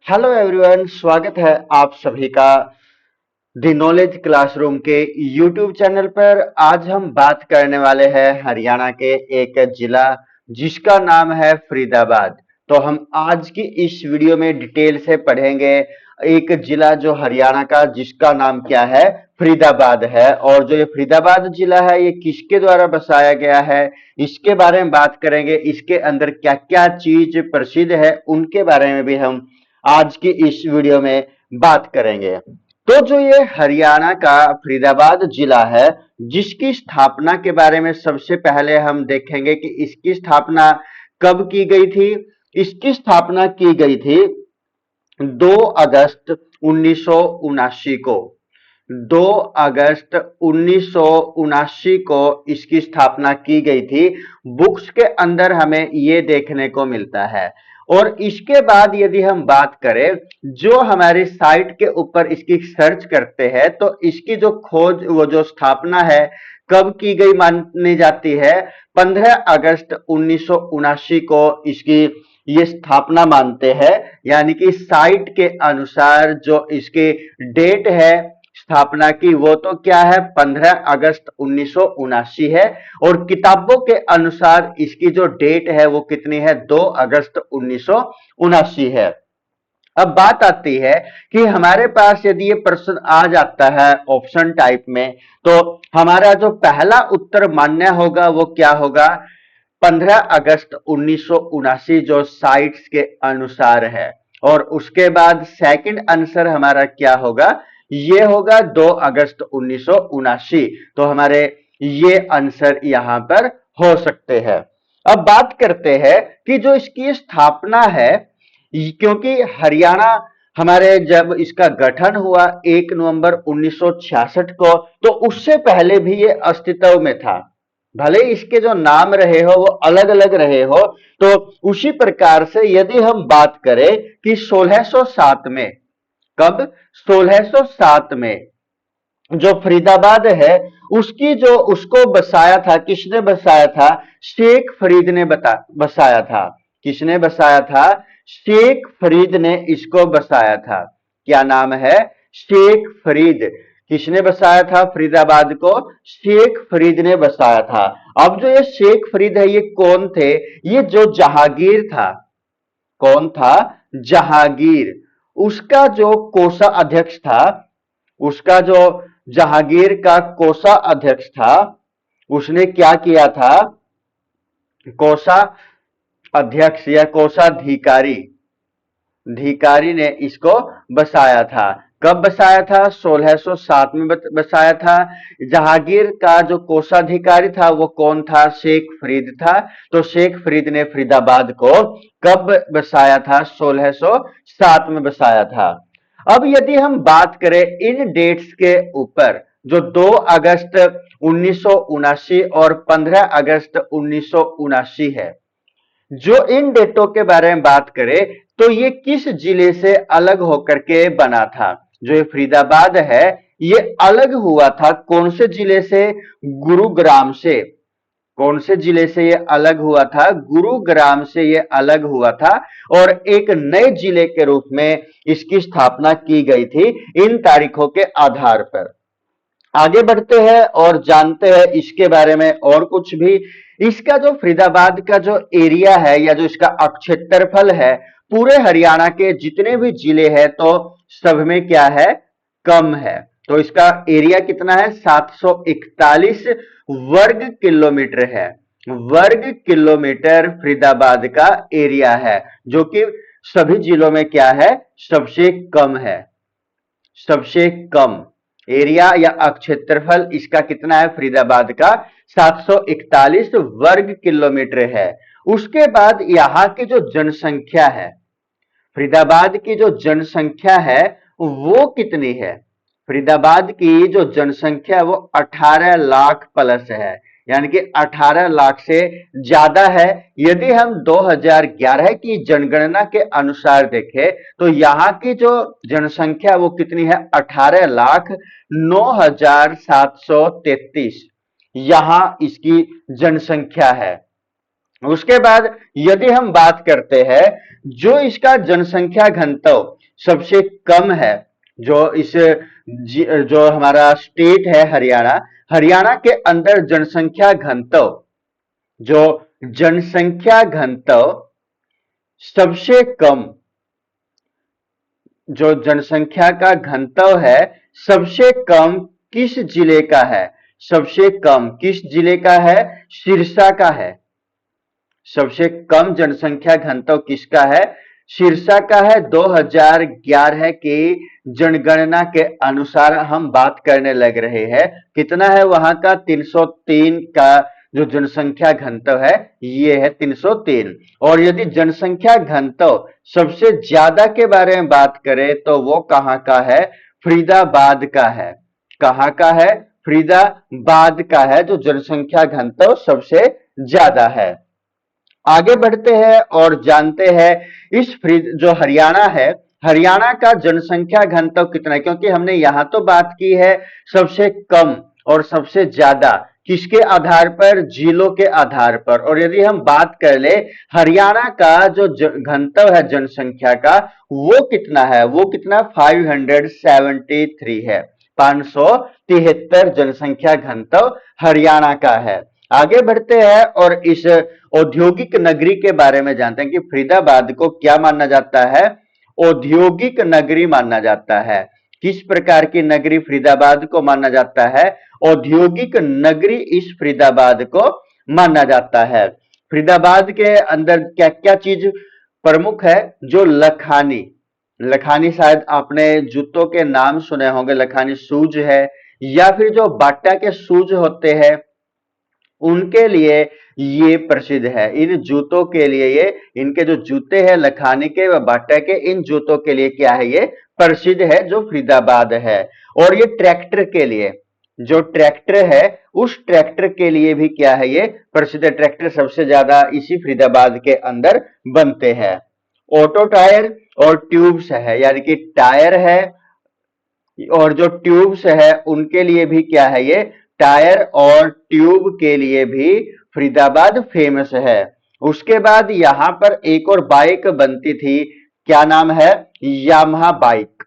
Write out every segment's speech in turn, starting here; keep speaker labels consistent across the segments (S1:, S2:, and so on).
S1: Hello everyone, स्वागत है आप सभी का द नॉलेज क्लासरूम के यूट्यूब चैनल पर। आज हम बात करने वाले हैं हरियाणा के एक जिला जिसका नाम है फरीदाबाद। तो हम आज की इस वीडियो में डिटेल से पढ़ेंगे एक जिला जो हरियाणा का जिसका नाम क्या है, फरीदाबाद है। और जो ये फरीदाबाद जिला है ये किसके द्वारा बसाया गया है इसके बारे में बात करेंगे। इसके अंदर क्या क्या चीज प्रसिद्ध है उनके बारे में भी हम आज की इस वीडियो में बात करेंगे। तो जो ये हरियाणा का फरीदाबाद जिला है जिसकी स्थापना के बारे में सबसे पहले हम देखेंगे कि इसकी स्थापना कब की गई थी। इसकी स्थापना की गई थी 2 अगस्त 1979 को। 2 अगस्त 1979 को इसकी स्थापना की गई थी। बुक्स के अंदर हमें ये देखने को मिलता है। और इसके बाद यदि हम बात करें, जो हमारी साइट के ऊपर इसकी सर्च करते हैं तो इसकी जो खोज, वो जो स्थापना है कब की गई मानी जाती है, 15 अगस्त 1979 को इसकी ये स्थापना मानते हैं। यानी कि साइट के अनुसार जो इसकी डेट है स्थापना की वो तो क्या है, 15 अगस्त 1979 है। और किताबों के अनुसार इसकी जो डेट है वो कितनी है, 2 अगस्त 1979 है। अब बात आती है कि हमारे पास यदि ये प्रश्न आ जाता है ऑप्शन टाइप में तो हमारा जो पहला उत्तर मान्य होगा वो क्या होगा, 15 अगस्त 1979 जो साइट्स के अनुसार है। और उसके बाद सेकंड आंसर हमारा क्या होगा, ये होगा 2 अगस्त 1979। तो हमारे ये आंसर यहां पर हो सकते हैं। अब बात करते हैं कि जो इसकी स्थापना है, क्योंकि हरियाणा हमारे जब इसका गठन हुआ 1 नवंबर 1966 को, तो उससे पहले भी ये अस्तित्व में था। भले इसके जो नाम रहे हो वो अलग अलग रहे हो। तो उसी प्रकार से यदि हम बात करें कि 1607 में, कब, 1607 में जो फरीदाबाद है उसकी जो उसको बसाया था, किसने बसाया था, शेख फरीद ने बसाया था। किसने बसाया था, शेख फरीद ने इसको बसाया था। क्या नाम है, शेख फरीद। किसने बसाया था फरीदाबाद को, शेख फरीद ने बसाया था। अब जो ये शेख फरीद है ये कौन थे, ये जो जहांगीर था, कौन था, जहांगीर, उसका जो कोषा अध्यक्ष था, उसका जो जहांगीर का कोषा अध्यक्ष था, उसने क्या किया था, कोषा अध्यक्ष या कोषाधिकारी धिकारी ने इसको बसाया था। कब बसाया था, 1607 में बसाया था। जहांगीर का जो कोषाधिकारी था वो कौन था, शेख फरीद था। तो शेख फरीद ने फरीदाबाद को कब बसाया था, 1607 में बसाया था। अब यदि हम बात करें इन डेट्स के ऊपर, जो 2 अगस्त 1979 और 15 अगस्त 1979 है, जो इन डेटों के बारे में बात करें तो ये किस जिले से अलग होकर के बना था। जो ये फरीदाबाद है ये अलग हुआ था कौन से जिले से, गुरुग्राम से। कौन से जिले से ये अलग हुआ था, गुरुग्राम से ये अलग हुआ था। और एक नए जिले के रूप में इसकी स्थापना की गई थी इन तारीखों के आधार पर। आगे बढ़ते हैं और जानते हैं इसके बारे में और कुछ भी। इसका जो फरीदाबाद का जो एरिया है या जो इसका क्षेत्रफल है, पूरे हरियाणा के जितने भी जिले हैं तो सब में क्या है, कम है। तो इसका एरिया कितना है, 741 वर्ग किलोमीटर है। वर्ग किलोमीटर फरीदाबाद का एरिया है, जो कि सभी जिलों में क्या है, सबसे कम है। सबसे कम एरिया या क्षेत्रफल इसका कितना है, फरीदाबाद का 741 वर्ग किलोमीटर है। उसके बाद यहां की जो जनसंख्या है, फरीदाबाद की जो जनसंख्या है वो कितनी है, फरीदाबाद की जो जनसंख्या है वो 18 लाख प्लस है। यानी कि 18 लाख से ज्यादा है। यदि हम 2011 की जनगणना के अनुसार देखें तो यहां की जो जनसंख्या वो कितनी है, 18 लाख 9,733 यहां इसकी जनसंख्या है। उसके बाद यदि हम बात करते हैं जो इसका जनसंख्या घनत्व, सबसे कम है। जो जो हमारा स्टेट है हरियाणा, हरियाणा के अंदर जनसंख्या घनत्व, जो जनसंख्या घनत्व सबसे कम, जो जनसंख्या का घनत्व है सबसे कम किस जिले का है? सबसे कम किस जिले का है? सिरसा का है। सबसे कम जनसंख्या घनत्व किसका है? सिरसा का है। 2011 की जनगणना के अनुसार हम बात करने लग रहे हैं। कितना है वहां का? 303 का जो जनसंख्या घनत्व है ये है 303। और यदि जनसंख्या घनत्व सबसे ज्यादा के बारे में बात करें तो वो कहां का है? फरीदाबाद का है। कहां का है? फरीदाबाद का है, जो जनसंख्या घनत्व सबसे ज्यादा है। आगे बढ़ते हैं और जानते हैं इस जो हरियाणा है, हरियाणा का जनसंख्या घनत्व कितना है, क्योंकि हमने यहां तो बात की है सबसे कम और सबसे ज्यादा, किसके आधार पर? जिलों के आधार पर। और यदि हम बात कर ले हरियाणा का जो घनत्व है जनसंख्या का, वो कितना है? वो कितना? 573 है। 573 जनसंख्या घनत्व हरियाणा का है। आगे बढ़ते हैं और इस औद्योगिक नगरी के बारे में जानते हैं कि फरीदाबाद को क्या माना जाता है? औद्योगिक नगरी माना जाता है। किस प्रकार की नगरी फरीदाबाद को माना जाता है? औद्योगिक नगरी इस फरीदाबाद को माना जाता है। फरीदाबाद के अंदर क्या क्या चीज प्रमुख है? जो लखानी, लखानी शायद आपने जूतों के नाम सुने होंगे, लखानी शूज है, या फिर जो बाटा के शूज होते हैं उनके लिए ये प्रसिद्ध है। इन जूतों के लिए, ये इनके जो जूते हैं लखानी के व बाटा के, इन जूतों के लिए क्या है? ये प्रसिद्ध है, जो फरीदाबाद है। और ये ट्रैक्टर के लिए, जो ट्रैक्टर है उस ट्रैक्टर के लिए भी क्या है? ये प्रसिद्ध है। ट्रैक्टर सबसे ज्यादा इसी फरीदाबाद के अंदर बनते हैं। ऑटो टायर और ट्यूब्स है, यानी कि टायर है और जो ट्यूब्स है उनके लिए भी क्या है? ये टायर और ट्यूब के लिए भी फरीदाबाद फेमस है। उसके बाद यहां पर एक और बाइक बनती थी, क्या नाम है? Yamaha bike.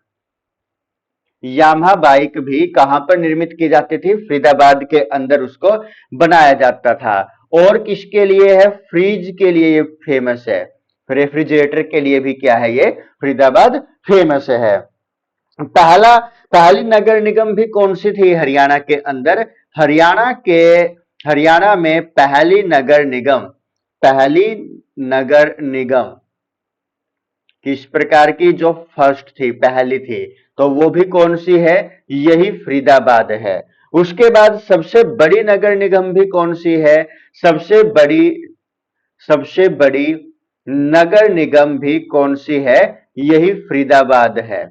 S1: यामाहा बाइक भी कहां पर निर्मित की जाती थी? फरीदाबाद के अंदर उसको बनाया जाता था। और किसके लिए है? फ्रिज के लिए ये फेमस है। रेफ्रिजरेटर के लिए भी क्या है? ये फरीदाबाद फेमस है। पहली नगर निगम भी कौन सी थी हरियाणा के अंदर? हरियाणा में पहली नगर निगम किस प्रकार की? जो फर्स्ट थी, पहली थी, तो वो भी कौन सी है? यही फरीदाबाद है। उसके बाद सबसे बड़ी नगर निगम भी कौन सी है? सबसे बड़ी नगर निगम भी कौन सी है? यही फरीदाबाद है।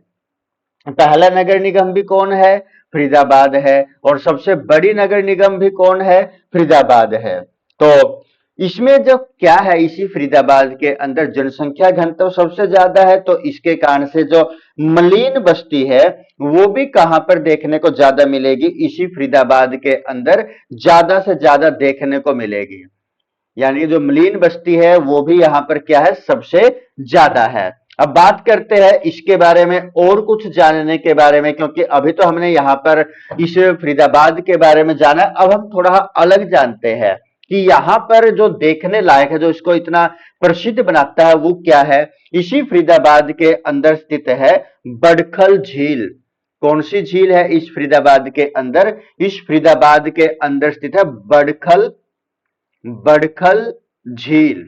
S1: पहला नगर निगम भी कौन है? फरीदाबाद है। और सबसे बड़ी नगर निगम भी कौन है? फरीदाबाद है। तो इसमें जो क्या है, इसी फरीदाबाद के अंदर जनसंख्या घनत्व सबसे ज्यादा है, तो इसके कारण से जो मलिन बस्ती है वो भी कहां पर देखने को ज्यादा मिलेगी? इसी फरीदाबाद के अंदर ज्यादा से ज्यादा देखने को मिलेगी। यानी जो मलिन बस्ती है वो भी यहां पर क्या है? सबसे ज्यादा है। अब बात करते हैं इसके बारे में और कुछ जानने के बारे में, क्योंकि अभी तो हमने यहां पर इस फरीदाबाद के बारे में जाना, अब हम थोड़ा अलग जानते हैं कि यहां पर जो देखने लायक है, जो इसको इतना प्रसिद्ध बनाता है, वो क्या है? इसी फरीदाबाद के अंदर स्थित है बड़खल झील। कौन सी झील है इस फरीदाबाद के अंदर? इस फरीदाबाद के अंदर स्थित है बड़खल झील।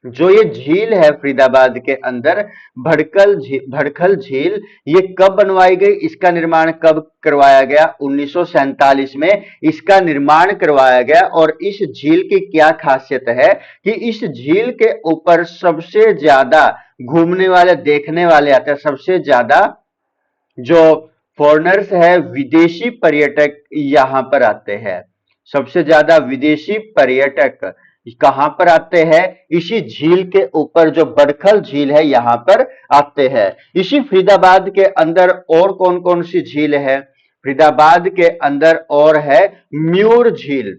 S1: जो ये झील है फरीदाबाद के अंदर, भड़खल झील, ये कब बनवाई गई? इसका निर्माण कब करवाया गया? 1947 में इसका निर्माण करवाया गया। और इस झील की क्या खासियत है कि इस झील के ऊपर सबसे ज्यादा घूमने वाले, देखने वाले आते हैं। सबसे ज्यादा जो फॉरेनर्स है, विदेशी पर्यटक यहां पर आते हैं। सबसे ज्यादा विदेशी पर्यटक कहां पर आते हैं? इसी झील के ऊपर, जो बड़खल झील है, यहां पर आते हैं। इसी फरीदाबाद के अंदर और कौन कौन सी झील है? फरीदाबाद के अंदर और है म्यूर झील।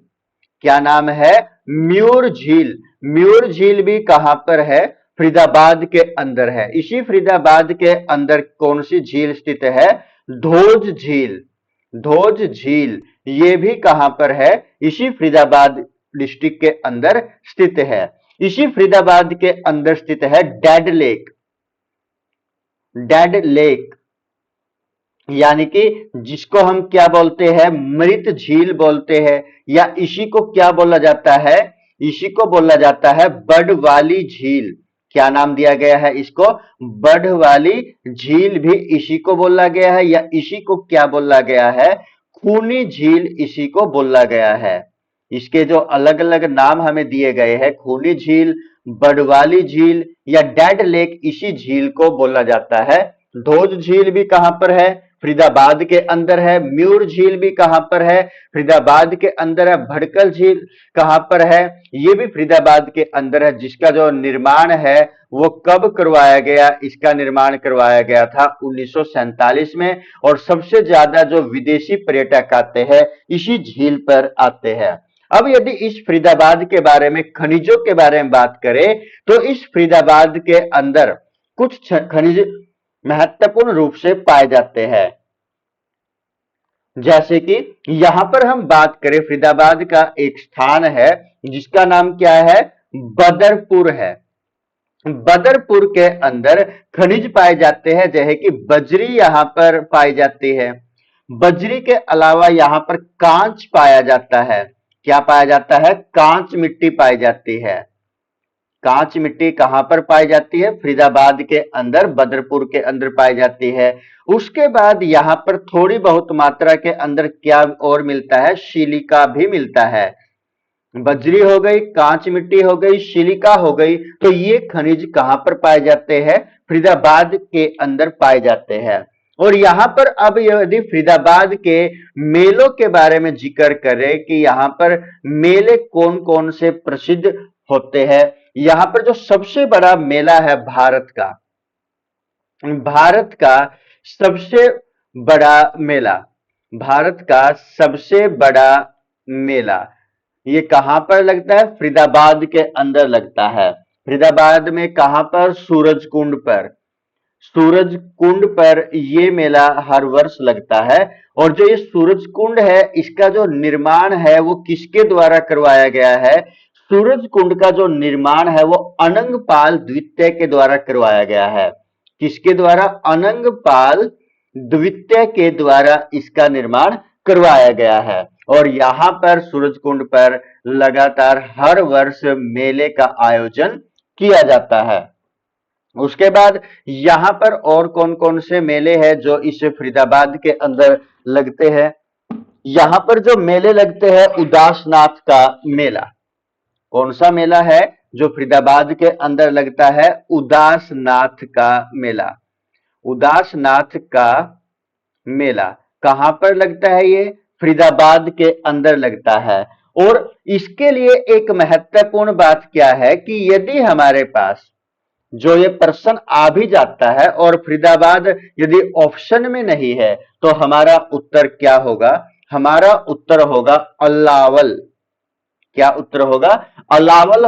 S1: क्या नाम है? म्यूर झील। म्यूर झील भी कहां पर है? फरीदाबाद के अंदर है। इसी फरीदाबाद के अंदर कौन सी झील स्थित है? धोज झील। धोज झील ये भी कहां पर है? इसी फरीदाबाद डिस्ट्रिक्ट के अंदर स्थित है। इसी फरीदाबाद के अंदर स्थित है डेड लेक। डेड लेक यानी कि जिसको हम क्या बोलते हैं? मृत झील बोलते हैं, या इसी को क्या बोला जाता है? इसी को बोला जाता है बर्ड वाली झील। क्या नाम दिया गया है इसको? बर्ड वाली झील भी इसी को बोला गया है, या इसी को क्या बोला गया है? खूनी झील इसी को बोला गया है। इसके जो अलग अलग नाम हमें दिए गए हैं, खूनी झील, बड़वाली झील या डेड लेक, इसी झील को बोला जाता है। धोज झील भी कहां पर है? फरीदाबाद के अंदर है। म्यूर झील भी कहां पर है? फरीदाबाद के अंदर है। भड़कल झील कहां पर है? ये भी फरीदाबाद के अंदर है, जिसका जो निर्माण है वो कब करवाया गया? इसका निर्माण करवाया गया था 1947 में, और सबसे ज्यादा जो विदेशी पर्यटक आते हैं इसी झील पर आते हैं। अब यदि इस फरीदाबाद के बारे में, खनिजों के बारे में बात करें, तो इस फरीदाबाद के अंदर कुछ खनिज महत्वपूर्ण रूप से पाए जाते हैं। जैसे कि यहां पर हम बात करें, फरीदाबाद का एक स्थान है जिसका नाम क्या है? बदरपुर है। बदरपुर के अंदर खनिज पाए जाते हैं, जैसे कि बजरी यहां पर पाई जाती है। बजरी के अलावा यहां पर कांच पाया जाता है। क्या पाया जाता है? कांच मिट्टी पाई जाती है। कांच मिट्टी कहां पर पाई जाती है? फरीदाबाद के अंदर, बदरपुर के अंदर पाई जाती है। उसके बाद यहां पर थोड़ी बहुत मात्रा के अंदर क्या और मिलता है? सिलिका भी मिलता है। बजरी हो गई, कांच मिट्टी हो गई, सिलिका हो गई, तो ये खनिज कहां पर पाए जाते हैं? फरीदाबाद के अंदर पाए जाते हैं। और यहां पर अब यदि फरीदाबाद के मेलों के बारे में जिक्र करें कि यहां पर मेले कौन कौन से प्रसिद्ध होते हैं, यहां पर जो सबसे बड़ा मेला है भारत का सबसे बड़ा मेला, भारत का सबसे बड़ा मेला, ये कहां पर लगता है? फरीदाबाद के अंदर लगता है। फरीदाबाद में कहां पर? सूरज कुंड पर। सूरज कुंड पर ये मेला हर वर्ष लगता है। और जो ये सूरज कुंड है, इसका जो निर्माण है वो किसके द्वारा करवाया गया है? सूरज कुंड का जो निर्माण है वो अनंगपाल द्वितीय के द्वारा करवाया गया है। किसके द्वारा? अनंगपाल द्वितीय के द्वारा इसका निर्माण करवाया गया है। और यहां पर सूरज कुंड पर लगातार हर वर्ष मेले का आयोजन किया जाता है। उसके बाद यहां पर और कौन कौन से मेले हैं जो इस फरीदाबाद के अंदर लगते हैं? यहां पर जो मेले लगते हैं, उदासनाथ का मेला। कौन सा मेला है जो फरीदाबाद के अंदर लगता है? उदासनाथ का मेला। उदासनाथ का मेला कहां पर लगता है? ये फरीदाबाद के अंदर लगता है। और इसके लिए एक महत्वपूर्ण बात क्या है कि यदि हमारे पास जो ये प्रश्न आ भी जाता है और फरीदाबाद यदि ऑप्शन में नहीं है, तो हमारा उत्तर क्या होगा? हमारा उत्तर होगा अलावल। क्या उत्तर होगा? अलावल,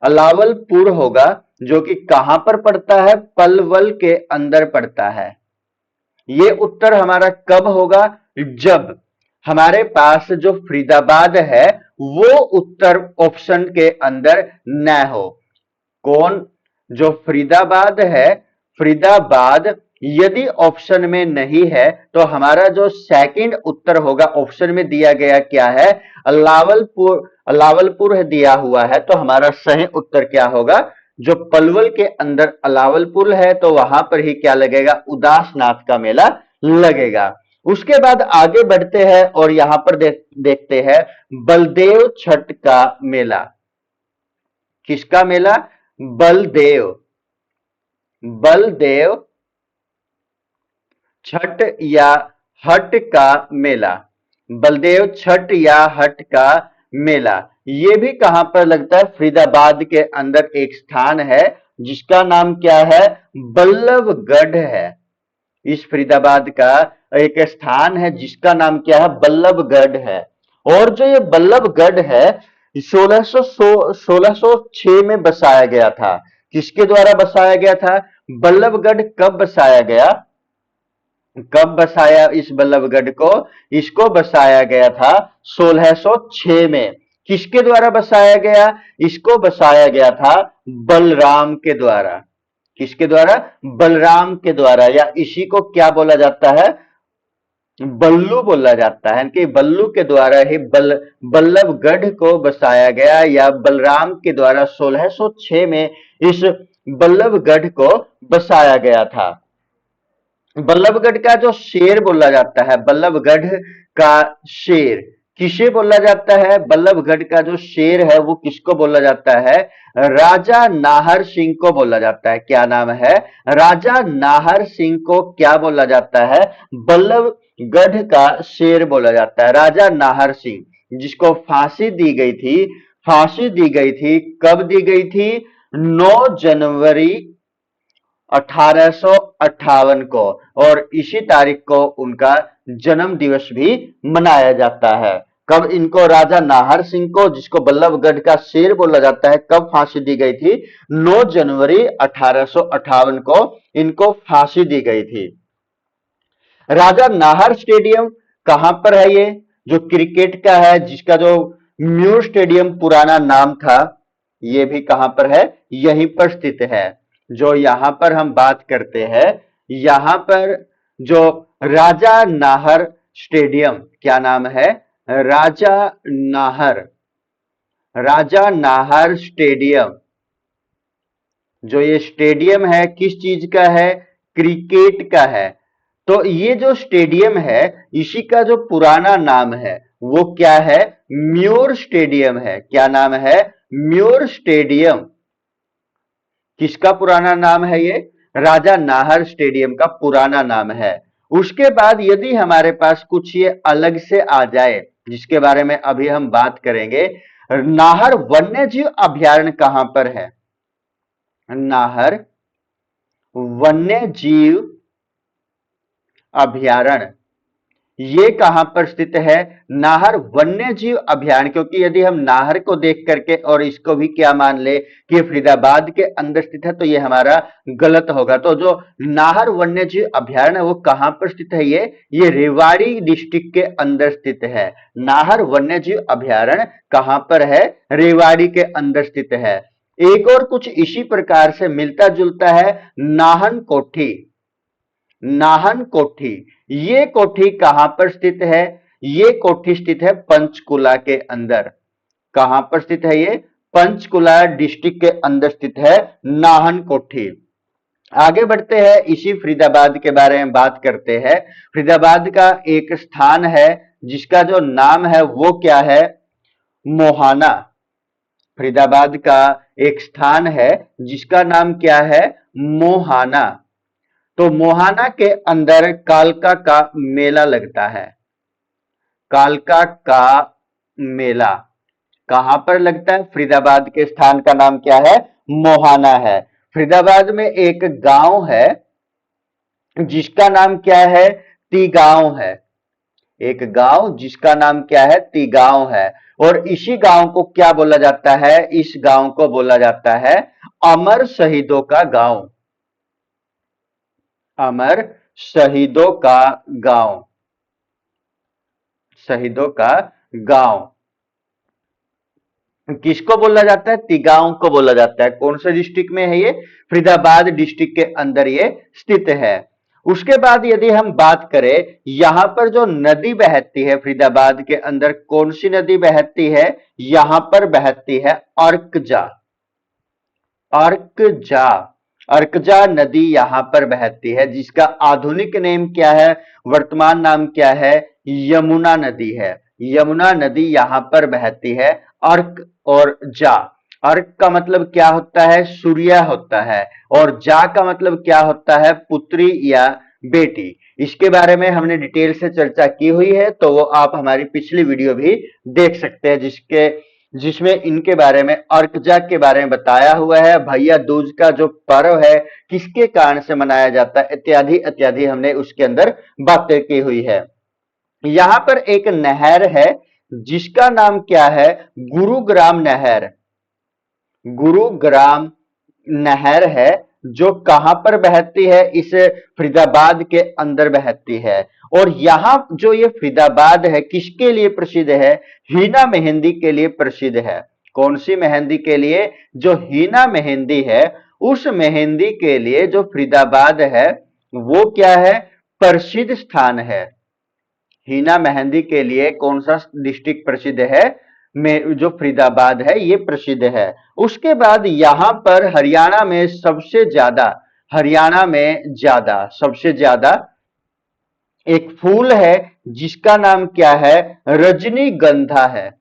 S1: अलावलपुर होगा, जो कि कहां पर पड़ता है? पलवल के अंदर पड़ता है। ये उत्तर हमारा कब होगा? जब हमारे पास जो फरीदाबाद है वो उत्तर ऑप्शन के अंदर न हो। कौन? जो फरीदाबाद है, फरीदाबाद यदि ऑप्शन में नहीं है, तो हमारा जो सेकंड उत्तर होगा, ऑप्शन में दिया गया क्या है? अलावलपुर। अलावलपुर दिया हुआ है, तो हमारा सही उत्तर क्या होगा? जो पलवल के अंदर अलावलपुर है, तो वहां पर ही क्या लगेगा? उदासनाथ का मेला लगेगा। उसके बाद आगे बढ़ते हैं और यहां पर देखते हैं बलदेव छठ का मेला। किसका मेला? बलदेव। बलदेव छठ या हट का मेला। बलदेव छठ या हट का मेला ये भी कहां पर लगता है? फरीदाबाद के अंदर एक स्थान है जिसका नाम क्या है? बल्लभगढ़ है। इस फरीदाबाद का एक स्थान है जिसका नाम क्या है? बल्लभगढ़ है। और जो ये बल्लभगढ़ है 1606 में बसाया गया था। किसके द्वारा बसाया गया था? बल्लभगढ़ कब बसाया गया? कब बसाया इस बल्लभगढ़ को? इसको बसाया गया था 1606 में। किसके द्वारा बसाया गया? इसको बसाया गया था बलराम के द्वारा। किसके द्वारा? बलराम के द्वारा, या इसी को क्या बोला जाता है? बल्लू बोला जाता है कि बल्लू के द्वारा ही बल्लभगढ़ को बसाया गया, या बलराम के द्वारा 1606 में इस बल्लभगढ़ को बसाया गया था। बल्लभगढ़ का जो शेर बोला जाता है, बल्लभगढ़ का शेर किसे बोला जाता है? बल्लभगढ़ का जो शेर है वो किसको बोला जाता है? राजा नाहर सिंह को बोला जाता है। क्या नाम है? राजा नाहर सिंह को क्या बोला जाता है? बल्लभगढ़ का शेर बोला जाता है। राजा नाहर सिंह, जिसको फांसी दी गई थी। फांसी दी गई थी, कब दी गई थी? 9 जनवरी 1858 को, और इसी तारीख को उनका जन्म दिवस भी मनाया जाता है। कब इनको, राजा नाहर सिंह को, जिसको बल्लभगढ़ का शेर बोला जाता है, कब फांसी दी गई थी? 9 जनवरी 1858 को इनको फांसी दी गई थी। राजा नाहर स्टेडियम कहां पर है? ये जो क्रिकेट का है, जिसका जो म्यूर स्टेडियम पुराना नाम था, ये भी कहां पर है? यहीं पर स्थित है। जो यहां पर हम बात करते हैं, यहां पर जो राजा नाहर स्टेडियम, क्या नाम है? राजा नाहर, राजा नाहर स्टेडियम। जो ये स्टेडियम है किस चीज का है? क्रिकेट का है। तो ये जो स्टेडियम है, इसी का जो पुराना नाम है वो क्या है? म्यूर स्टेडियम है। क्या नाम है? Muir stadium. किसका पुराना नाम है ये? राजा नाहर स्टेडियम का पुराना नाम है। उसके बाद यदि हमारे पास कुछ ये अलग से आ जाए, जिसके बारे में अभी हम बात करेंगे, नाहर वन्यजीव अभयारण्य कहां पर है? नाहर वन्यजीव अभयारण्य ये कहां पर स्थित है? नाहर वन्यजीव अभयारण्य, क्योंकि यदि हम नाहर को देख करके और इसको भी क्या मान ले कि फरीदाबाद के अंदर स्थित है, तो ये हमारा गलत होगा। तो जो नाहर वन्यजीव अभयारण्य वो कहां पर स्थित है? ये रेवाड़ी डिस्ट्रिक्ट के अंदर स्थित है। नाहर वन्यजीव अभयारण्य कहां पर है? रेवाड़ी के अंदर स्थित है। एक और कुछ इसी प्रकार से मिलता जुलता है, नाहन कोठी। नाहन कोठी, ये कोठी कहां पर स्थित है? ये कोठी स्थित है पंचकुला के अंदर। कहां पर स्थित है ये? पंचकुला डिस्ट्रिक्ट के अंदर स्थित है नाहन कोठी। आगे बढ़ते हैं, इसी फरीदाबाद के बारे में बात करते हैं। फरीदाबाद का एक स्थान है जिसका जो नाम है वो क्या है? मोहाना। फरीदाबाद का एक स्थान है जिसका नाम क्या है? मोहाना। तो मोहाना के अंदर कालका का मेला लगता है। कालका का मेला कहां पर लगता है? फरीदाबाद के स्थान का नाम क्या है? मोहाना है। फरीदाबाद में एक गांव है जिसका नाम क्या है? तिगांव है। एक गांव जिसका नाम क्या है? तिगांव है। और इसी गांव को क्या बोला जाता है? इस गांव को बोला जाता है अमर शहीदों का गांव। अमर शहीदों का गांव। शहीदों का गांव किसको बोला जाता है? तिगांव को बोला जाता है। कौन से डिस्ट्रिक्ट में है ये? फरीदाबाद डिस्ट्रिक्ट के अंदर ये स्थित है। उसके बाद यदि हम बात करें, यहां पर जो नदी बहती है फरीदाबाद के अंदर, कौन सी नदी बहती है? यहां पर बहती है अर्कजा। अर्कजा, अर्कजा नदी यहां पर बहती है, जिसका आधुनिक नेम क्या है? वर्तमान नाम क्या है? यमुना नदी है। यमुना नदी यहां पर बहती है। अर्क और जा, अर्क का मतलब क्या होता है? सूर्य होता है, और जा का मतलब क्या होता है? पुत्री या बेटी। इसके बारे में हमने डिटेल से चर्चा की हुई है, तो वो आप हमारी पिछली वीडियो भी देख सकते हैं, जिसमें इनके बारे में, अर्कजा के बारे में बताया हुआ है। भैया दूज का जो पर्व है किसके कारण से मनाया जाता है, इत्यादि इत्यादि हमने उसके अंदर बातें की हुई है। यहां पर एक नहर है जिसका नाम क्या है? गुरुग्राम नहर। गुरुग्राम नहर है जो कहां पर बहती है, इस फरीदाबाद के अंदर बहती है। और यहां जो ये फरीदाबाद है किसके लिए प्रसिद्ध है? हीना मेहंदी के लिए प्रसिद्ध है। कौन सी मेहंदी के लिए? जो हीना मेहंदी है, उस मेहंदी के लिए जो फरीदाबाद है वो क्या है? प्रसिद्ध स्थान है। हीना मेहंदी के लिए कौन सा डिस्ट्रिक्ट प्रसिद्ध है? में जो फरीदाबाद है ये प्रसिद्ध है। उसके बाद यहां पर हरियाणा में सबसे ज्यादा एक फूल है जिसका नाम क्या है? रजनीगंधा है।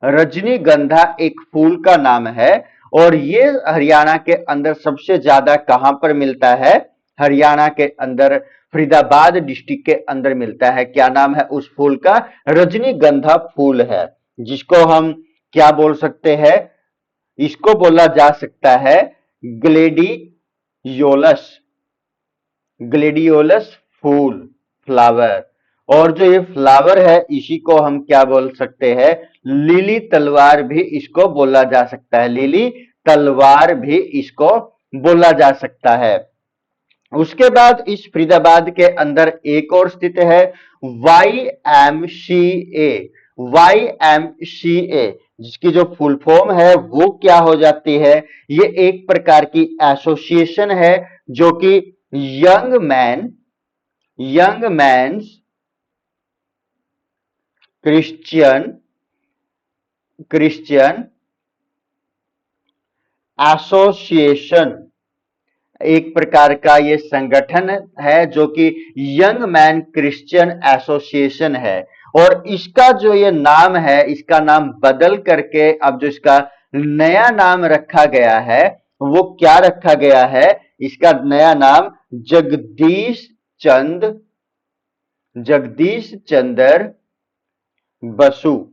S1: रजनीगंधा एक फूल का नाम है और ये हरियाणा के अंदर सबसे ज्यादा कहां पर मिलता है? हरियाणा के अंदर फरीदाबाद डिस्ट्रिक्ट के अंदर मिलता है। क्या नाम है उस फूल का? रजनीगंधा फूल है, जिसको हम क्या बोल सकते हैं? इसको बोला जा सकता है ग्लेडियोलस। ग्लेडियोलस फूल, फ्लावर। और जो ये फ्लावर है इसी को हम क्या बोल सकते हैं? लिली तलवार भी इसको बोला जा सकता है। लिली तलवार भी इसको बोला जा सकता है। उसके बाद इस फरीदाबाद के अंदर एक और स्थित है YMCA। YMCA जिसकी जो फुल फॉर्म है वो क्या हो जाती है? ये एक प्रकार की एसोसिएशन है जो कि यंग मैन्स क्रिश्चियन एसोसिएशन, एक प्रकार का ये संगठन है जो कि यंग मैन क्रिश्चियन एसोसिएशन है। और इसका जो ये नाम है, इसका नाम बदल करके अब जो इसका नया नाम रखा गया है वो क्या रखा गया है? इसका नया नाम जगदीश चंद्र बसु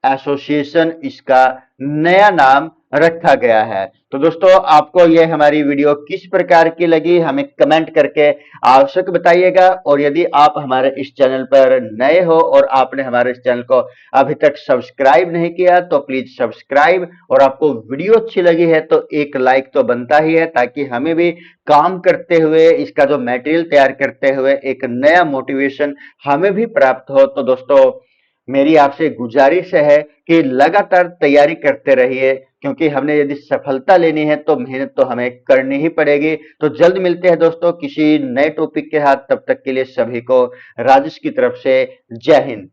S1: एसोसिएशन इसका नया नाम रखा गया है। तो दोस्तों आपको ये हमारी वीडियो किस प्रकार की लगी हमें कमेंट करके आवश्यक बताइएगा। और यदि आप हमारे इस चैनल पर नए हो और आपने हमारे इस चैनल को अभी तक सब्सक्राइब नहीं किया तो प्लीज सब्सक्राइब, और आपको वीडियो अच्छी लगी है तो एक लाइक तो बनता ही है, ताकि हमें भी काम करते हुए, इसका जो मटेरियल तैयार करते हुए एक नया मोटिवेशन हमें भी प्राप्त हो। तो दोस्तों मेरी आपसे गुजारिश है कि लगातार तैयारी करते रहिए, क्योंकि हमने यदि सफलता लेनी है तो मेहनत तो हमें करनी ही पड़ेगी। तो जल्द मिलते हैं दोस्तों किसी नए टॉपिक के साथ, तब तक के लिए सभी को राजेश की तरफ से जय हिंद।